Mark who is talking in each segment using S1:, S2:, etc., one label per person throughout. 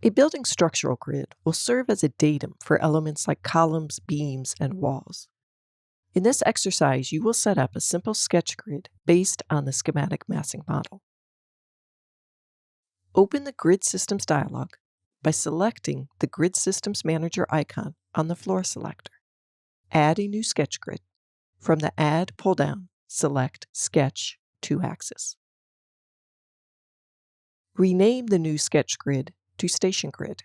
S1: A building structural grid will serve as a datum for elements like columns, beams, and walls. In this exercise, you will set up a simple sketch grid based on the schematic massing model. Open the Grid Systems dialog by selecting the Grid Systems Manager icon on the floor selector. Add a new sketch grid. From the Add pull-down, select Sketch 2-axis. Rename the new sketch grid to Station Grid.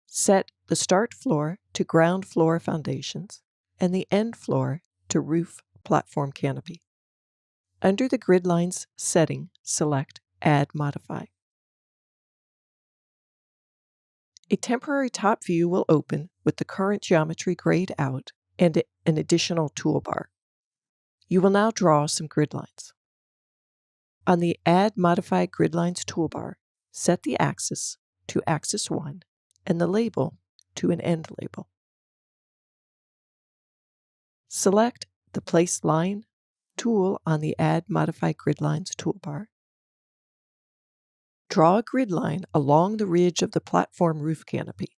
S1: Set the start floor to ground floor foundations and the end floor to roof platform canopy. Under the Grid Lines setting, select Add Modify. A temporary top view will open with the current geometry grayed out and an additional toolbar. You will now draw some grid lines. On the Add Modify Gridlines toolbar, set the axis to Axis 1 and the label to an end label. Select the Place Line tool on the Add Modify Gridlines toolbar. Draw a grid line along the ridge of the platform roof canopy.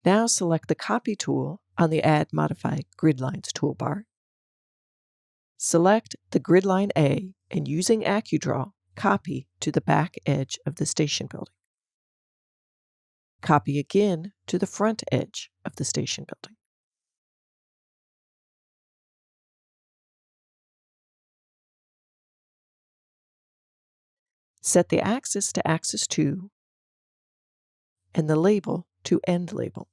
S1: Now select the Copy tool on the Add Modify Gridlines toolbar. Select the grid line A and using AccuDraw, copy to the back edge of the station building. Copy again to the front edge of the station building. Set the axis to Axis 2 and the label to End Label.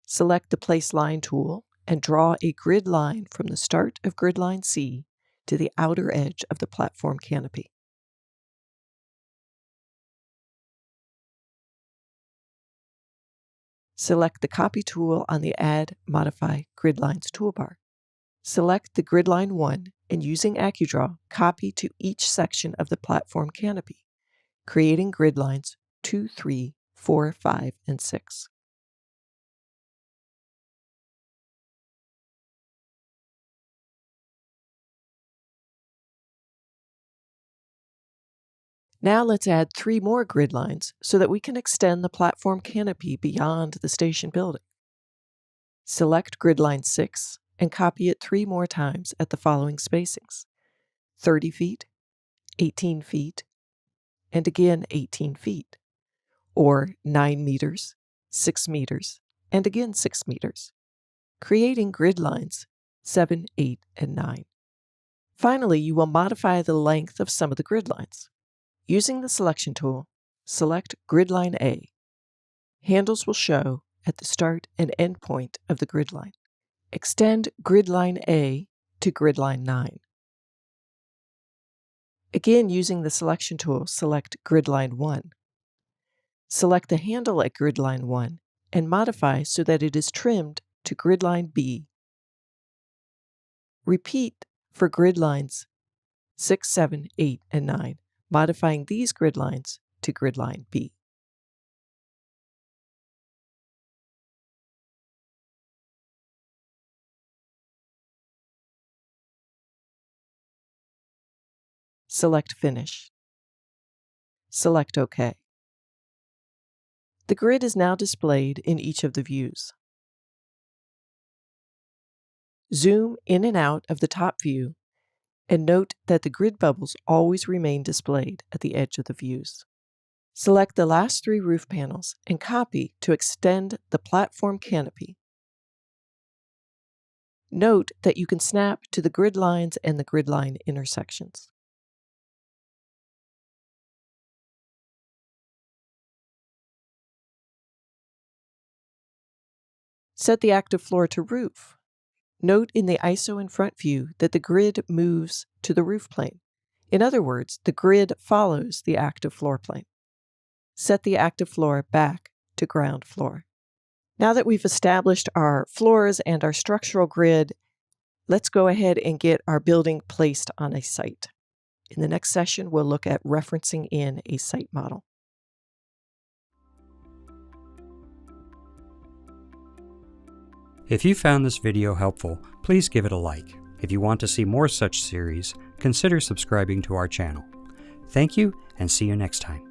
S1: Select the Place Line tool and draw a grid line from the start of grid line C to the outer edge of the platform canopy. Select the Copy tool on the Add Modify Gridlines toolbar. Select the grid line 1 and using AccuDraw, copy to each section of the platform canopy, creating grid lines 2, 3, 4, 5, and 6. Now let's add 3 more grid lines so that we can extend the platform canopy beyond the station building. Select grid line 6 and copy it 3 more times at the following spacings: 30 feet, 18 feet, and again 18 feet, or 9 meters, 6 meters, and again 6 meters, creating grid lines 7, 8, and 9. Finally, you will modify the length of some of the grid lines. Using the Selection tool, select Grid Line A. Handles will show at the start and end point of the grid line. Extend Grid Line A to Grid Line 9. Again, using the Selection tool, select Grid Line 1. Select the handle at Grid Line 1 and modify so that it is trimmed to Grid Line B. Repeat for grid lines 6, 7, 8, and 9. Modifying these grid lines to Grid Line B. Select Finish. Select OK. The grid is now displayed in each of the views. Zoom in and out of the top view and note that the grid bubbles always remain displayed at the edge of the views. Select the last 3 roof panels and copy to extend the platform canopy. Note that you can snap to the grid lines and the grid line intersections. Set the active floor to roof. Note in the ISO in front view that the grid moves to the roof plane. In other words, the grid follows the active floor plane. Set the active floor back to ground floor. Now that we've established our floors and our structural grid, let's go ahead and get our building placed on a site. In the next session, we'll look at referencing in a site model.
S2: If you found this video helpful, please give it a like. If you want to see more such series, consider subscribing to our channel. Thank you, and see you next time.